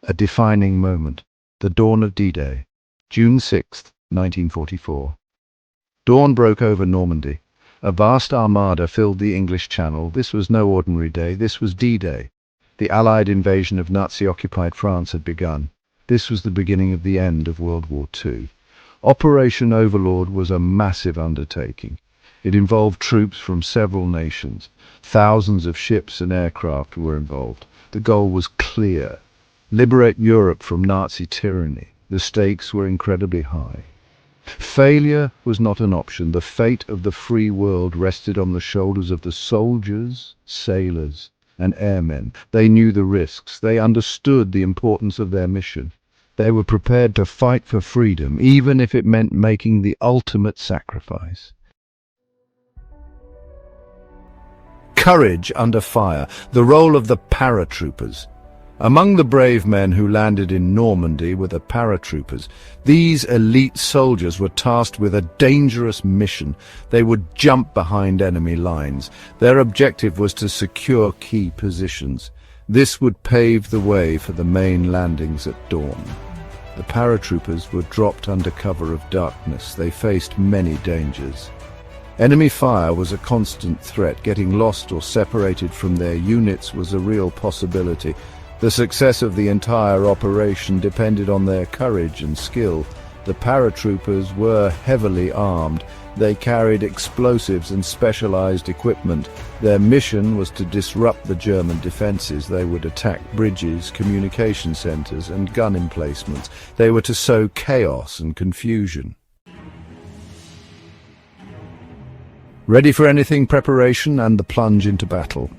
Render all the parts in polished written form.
A defining moment. The dawn of D-Day. June 6, 1944. Dawn broke over Normandy. A vast armada filled the English Channel. This was no ordinary day. This was D-Day. The Allied invasion of Nazi-occupied France had begun. This was the beginning of the end of World War II. Operation Overlord was a massive undertaking. It involved troops from several nations. Thousands of ships and aircraft were involved. The goal was clear: liberate Europe from Nazi tyranny. The stakes were incredibly high. Failure was not an option. The fate of the free world rested on the shoulders of the soldiers, sailors, and airmen. They knew the risks. They understood the importance of their mission. They were prepared to fight for freedom, even if it meant making the ultimate sacrifice. Courage under fire, the role of the paratroopers. Among the brave men who landed in Normandy were the paratroopers. These elite soldiers were tasked with a dangerous mission. They would jump behind enemy lines. Their objective was to secure key positions. This would pave the way for the main landings at dawn. The paratroopers were dropped under cover of darkness. They faced many dangers. Enemy fire was a constant threat. Getting lost or separated from their units was a real possibility. The success of the entire operation depended on their courage and skill. The paratroopers were heavily armed. They carried explosives and specialized equipment. Their mission was to disrupt the German defenses. They would attack bridges, communication centers, and gun emplacements. They were to sow chaos and confusion. Ready for anything, preparation and the plunge into battle.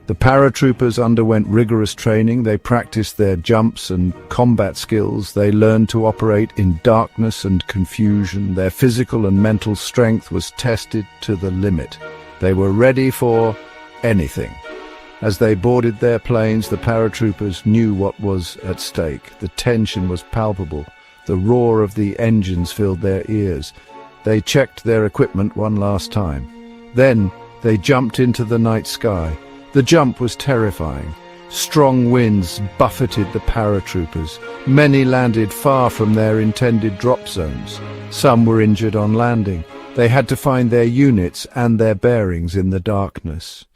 The paratroopers underwent rigorous training. They practiced their jumps and combat skills. They learned to operate in darkness and confusion. Their physical and mental strength was tested to the limit. They were ready for anything. As they boarded their planes, the paratroopers knew what was at stake. The tension was palpable. The roar of the engines filled their ears. They checked their equipment one last time. Then they jumped into the night sky. The jump was terrifying. Strong winds buffeted the paratroopers. Many landed far from their intended drop zones. Some were injured on landing. They had to find their units and their bearings in the darkness.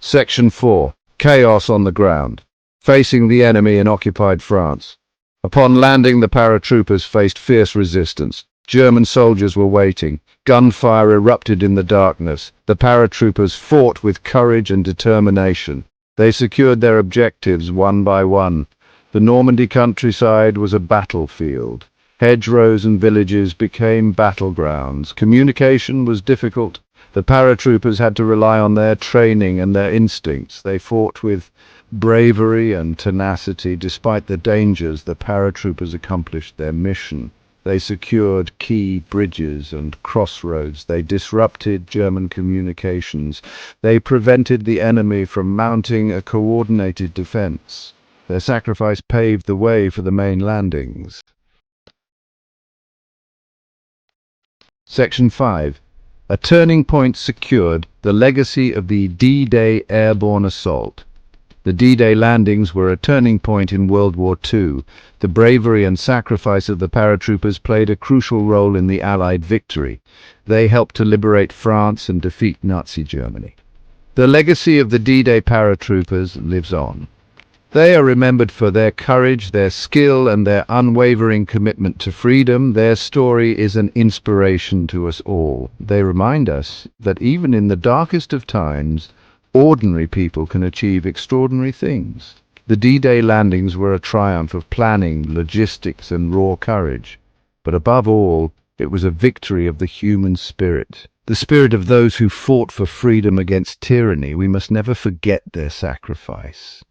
Section 4. Chaos on the ground. Facing the enemy in occupied France. Upon landing, the paratroopers faced fierce resistance. German soldiers were waiting. Gunfire erupted in the darkness. The paratroopers fought with courage and determination. They secured their objectives one by one. The Normandy countryside was a battlefield. Hedgerows and villages became battlegrounds. Communication was difficult. The paratroopers had to rely on their training and their instincts. They fought with bravery and tenacity. Despite the dangers, the paratroopers accomplished their mission. They secured key bridges and crossroads. They disrupted German communications. They prevented the enemy from mounting a coordinated defense. Their sacrifice paved the way for the main landings. Section 5. A turning point secured, the legacy of the D-Day airborne assault. The D-Day landings were a turning point in World War II. The bravery and sacrifice of the paratroopers played a crucial role in the Allied victory. They helped to liberate France and defeat Nazi Germany. The legacy of the D-Day paratroopers lives on. They are remembered for their courage, their skill, and their unwavering commitment to freedom. Their story is an inspiration to us all. They remind us that even in the darkest of times, ordinary people can achieve extraordinary things. The D-Day landings were a triumph of planning, logistics, and raw courage. But above all, it was a victory of the human spirit. The spirit of those who fought for freedom against tyranny. We must never forget their sacrifice.